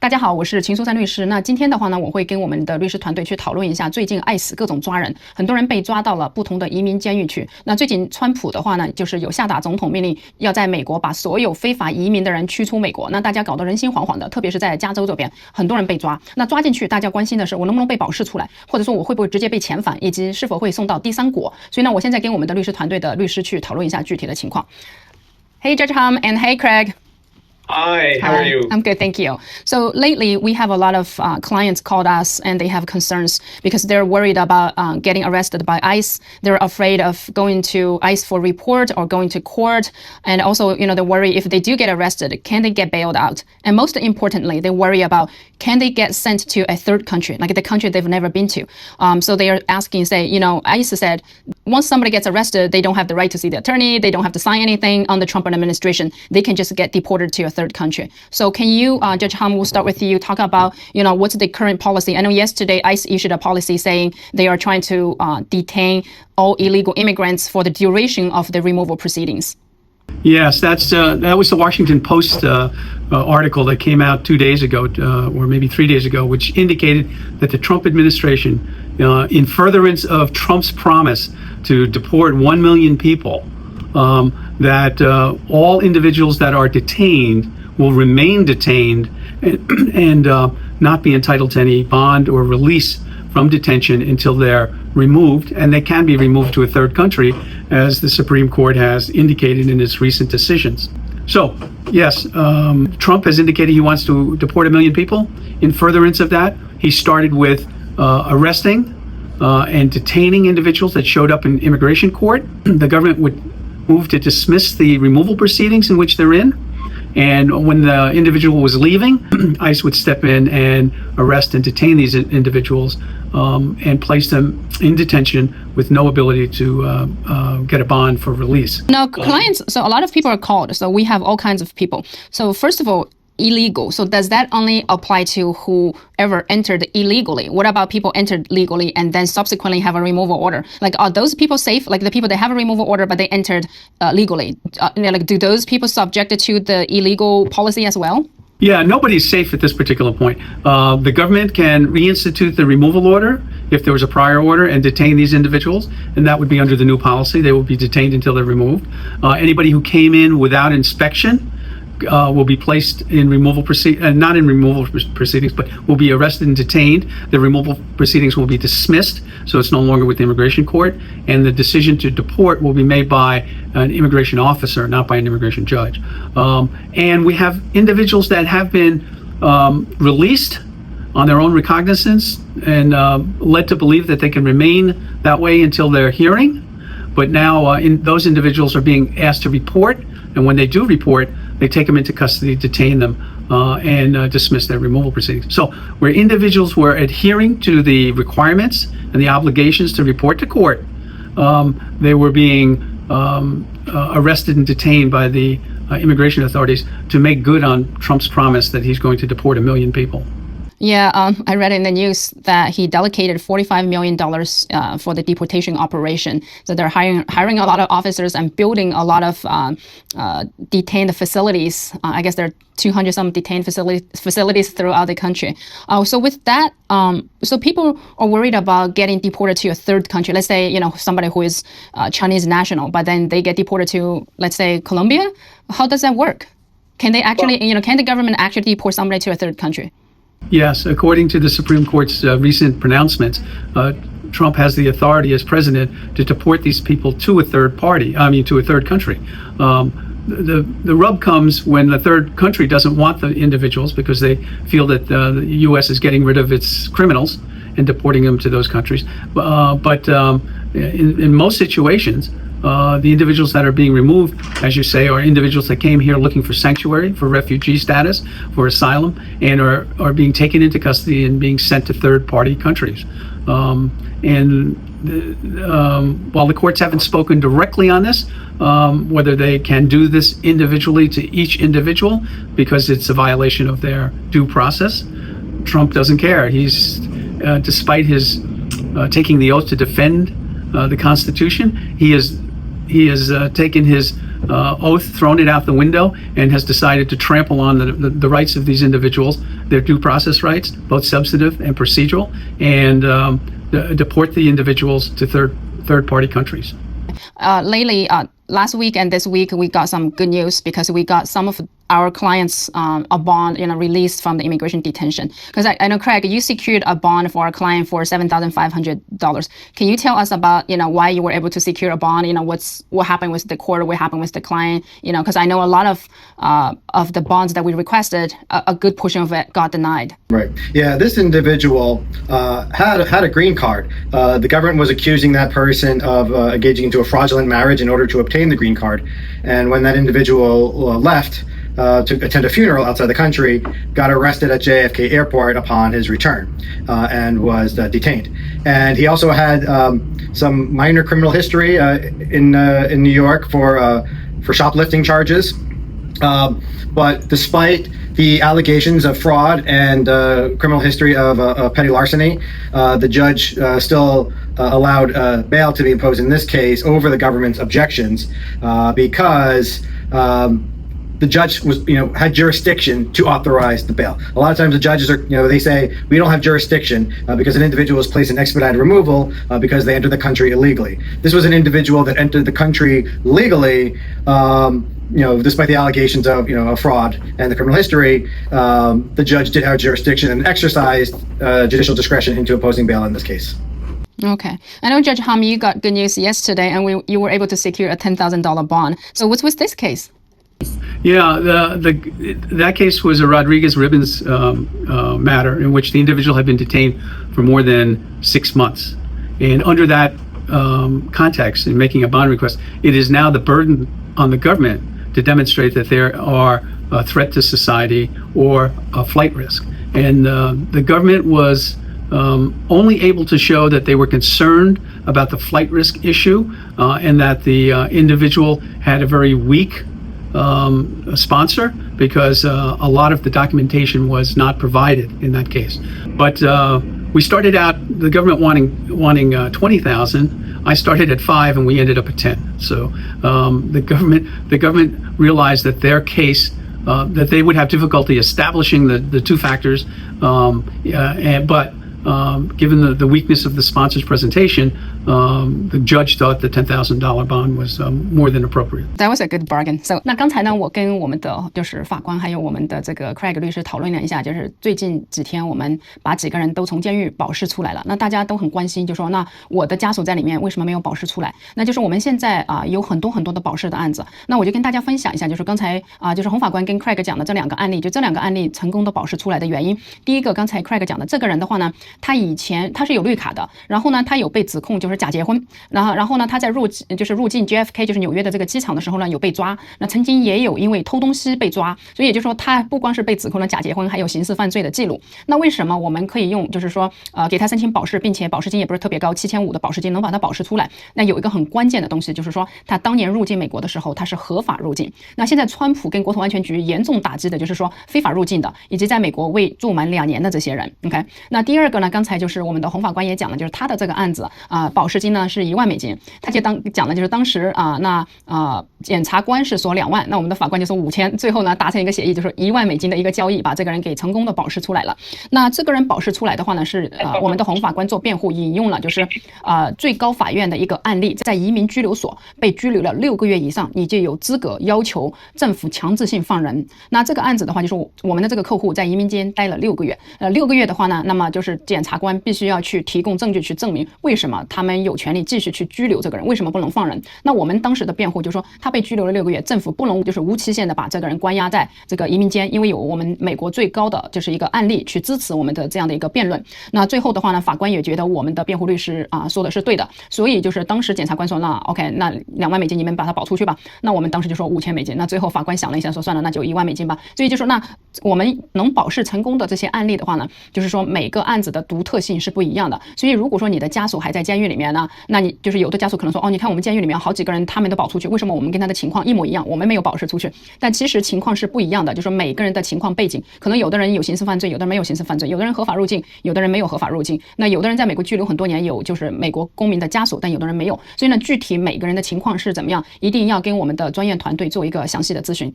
大家好，我是秦苏珊律师。那今天的话呢，我会跟我们的律师团队去讨论一下最近Ice各种抓人，很多人被抓到了不同的移民监狱去。那最近川普的话呢，就是有下达总统命令，要在美国把所有非法移民的人驱出美国。那大家搞得人心惶惶的，特别是在加州这边，很多人被抓。那抓进去，大家关心的是我能不能被保释出来，或者说我会不会直接被遣返，以及是否会送到第三国。所以呢，我现在跟我们的律师团队的律师去讨论一下具体的情况。Hey Judge Hum and hey Craig. Hi, how are you? I'm good, thank you. So lately, we have a lot of clients called us and they have concerns because they're worried about getting arrested by ICE. They're afraid of going to ICE for report or going to court. And also, they worry if they do get arrested, can they get bailed out? And most importantly, they worry about can they get sent to a third country, like the country they've never been to. So they are asking, say, ICE said, once somebody gets arrested, they don't have the right to see the attorney. They don't have to sign anything on the Trump administration. They can just get deported to a third country. So can you, Judge Hum, we'll start with you, talk about, what's the current policy? I know yesterday ICE issued a policy saying they are trying to detain all illegal immigrants for the duration of the removal proceedings. Yes, that was the Washington Post article that came out 2 days ago, or maybe 3 days ago, which indicated that the Trump administration, in furtherance of Trump's promise to deport 1 million people, that all individuals that are detained will remain detained and not be entitled to any bond or release from detention until they're removed, and they can be removed to a third country, as the Supreme Court has indicated in its recent decisions. So, yes, Trump has indicated he wants to deport 1 million people. In furtherance of that, he started with arresting and detaining individuals that showed up in immigration court. The government would move to dismiss the removal proceedings in which they're in. And when the individual was leaving, ICE would step in and arrest and detain these individuals and place them in detention with no ability to get a bond for release. Now, clients, so a lot of people are called. So we have all kinds of people. So first of all, illegal. So does that only apply to whoever entered illegally? What about people entered legally and then subsequently have a removal order? Like, are those people safe? Like the people that have a removal order but they entered legally, do those people subjected to the illegal policy as well? Yeah, nobody's safe at this particular point. The government can reinstitute the removal order if there was a prior order and detain these individuals, and that would be under the new policy. They will be detained until they're removed. Anybody who came in without inspection will be placed in removal not in removal proceedings, but will be arrested and detained. The removal proceedings will be dismissed, so it's no longer with the immigration court, and the decision to deport will be made by an immigration officer, not by an immigration judge. And we have individuals that have been released on their own recognizance and led to believe that they can remain that way until their hearing. But now those individuals are being asked to report, and when they do report, they take them into custody, detain them, and dismiss their removal proceedings. So where individuals were adhering to the requirements and the obligations to report to court, they were being arrested and detained by the immigration authorities to make good on Trump's promise that he's going to deport 1 million people. Yeah, I read in the news that he delegated $45 million for the deportation operation. So they're hiring a lot of officers and building a lot of detained facilities. I guess there are 200 some detained facilities throughout the country. So with that, so people are worried about getting deported to a third country. Let's say, somebody who is Chinese national, but then they get deported to, let's say, Colombia. How does that work? Can they actually, can the government actually deport somebody to a third country? Yes, according to the Supreme Court's recent pronouncements, Trump has the authority as president to deport these people to a third country. The rub comes when the third country doesn't want the individuals because they feel that the U.S. is getting rid of its criminals and deporting them to those countries. But in most situations, the individuals that are being removed, as you say, are individuals that came here looking for sanctuary, for refugee status, for asylum, and are being taken into custody and being sent to third-party countries. While the courts haven't spoken directly on this, whether they can do this individually to each individual because it's a violation of their due process, Trump doesn't care. He's, despite his taking the oath to defend the Constitution, he has taken his oath, thrown it out the window, and has decided to trample on the rights of these individuals, their due process rights, both substantive and procedural, and deport the individuals to third-party countries. Lately, last week and this week, we got some good news because we got some of our clients a bond, released from the immigration detention. Because I know, Craig, you secured a bond for our client for $7,500. Can you tell us about, why you were able to secure a bond? What happened with the court? What happened with the client? Because I know a lot of the bonds that we requested, a good portion of it got denied. Right. Yeah, this individual had a green card. The government was accusing that person of engaging into a fraudulent marriage in order to obtain the green card. And when that individual left to attend a funeral outside the country, got arrested at JFK Airport upon his return and was detained. And he also had some minor criminal history in New York for shoplifting charges. But despite the allegations of fraud and criminal history of petty larceny, the judge still allowed bail to be imposed in this case over the government's objections because the judge was, had jurisdiction to authorize the bail. A lot of times the judges are, they say, we don't have jurisdiction because an individual is placed in expedited removal because they entered the country illegally. This was an individual that entered the country legally, despite the allegations of, fraud and the criminal history. The judge did have jurisdiction and exercised judicial discretion into imposing bail in this case. Okay. I know, Judge Hum, you got good news yesterday, and you were able to secure a $10,000 bond. So what's with this case? Yeah, that case was a Rodriguez-Ribbons matter in which the individual had been detained for more than 6 months. And under that context, in making a bond request, it is now the burden on the government to demonstrate that there are a threat to society or a flight risk. And the government was only able to show that they were concerned about the flight risk issue and that the individual had a very weak sponsor because a lot of the documentation was not provided in that case. But we started out, the government wanting 20,000. I started at 5 and we ended up at 10. So the government realized that their case that they would have difficulty establishing the two factors, but given the weakness of the sponsor's presentation, the judge thought the $10,000 bond was more than appropriate. That was a good bargain. So, 那刚才呢，我跟我们的就是法官还有我们的这个 Craig 律师讨论了一下，就是最近几天我们把几个人都从监狱保释出来了。那大家都很关心，就说那我的家属在里面为什么没有保释出来？那就是我们现在有很多的保释的案子。那我就跟大家分享一下，就是刚才就是洪法官跟 Craig 讲的这两个案例，就这两个案例成功的保释出来的原因。第一个，刚才 Craig 讲的这个人的话呢，他以前他是有绿卡的，然后呢，他有被指控就是假结婚，然后呢，他在入境 JFK 就是纽约的这个机场的时候呢，有被抓。那曾经也有因为偷东西被抓，所以也就是说，他不光是被指控了假结婚，还有刑事犯罪的记录。那为什么我们可以用就是说给他申请保释，并且保释金也不是特别高，7500的保释金能把他保释出来？那有一个很关键的东西，就是说他当年入境美国的时候，他是合法入境。那现在川普跟国土安全局严重打击的就是说非法入境的，以及在美国未住满2年的这些人。OK， 那第二个呢，刚才就是我们的洪法官也讲了，就是他的这个案子保释金呢是1万美金，他就讲了就是当时检察官是说2万，那我们的法官就说5000，最后呢达成一个协议，就是1万美金的一个交易，把这个人给成功的保释出来了。那这个人保释出来的话呢，是我们的洪法官做辩护引用了就是最高法院的一个案例，在移民拘留所被拘留了6个月以上，你就有资格要求政府强制性放人。那这个案子的话，就是我们的这个客户在移民监待了6个月，6个月的话呢，那么就是检察官必须要去提供证据去证明为什么他们有权利继续去拘留这个人，为什么不能放人。那我们当时的辩护就是说，他被拘留了6个月，政府不能就是无期限的把这个人关押在这个移民监，因为有我们美国最高的就是一个案例去支持我们的这样的一个辩论。那最后的话呢，法官也觉得我们的辩护律师说的是对的，所以就是当时检察官说那 OK， 那2万美金你们把他保出去吧。那我们当时就说5000美金，那最后法官想了一下说算了，那就1万美金吧。所以就说那我们能保释成功的这些案例的话呢，就是说每个案子的独特性是不一样的。所以如果说你的家属还在监狱里面呢，那你就是有的家属可能说，哦，你看我们监狱里面好几个人他们都保出去，为什么我们跟他的情况一模一样，我们没有保释出去？但其实情况是不一样的，就是说每个人的情况背景，可能有的人有刑事犯罪，有的人没有刑事犯罪，有的人合法入境，有的人没有合法入境。那有的人在美国居留很多年，有就是美国公民的家属，但有的人没有。所以呢，具体每个人的情况是怎么样，一定要跟我们的专业团队做一个详细的咨询。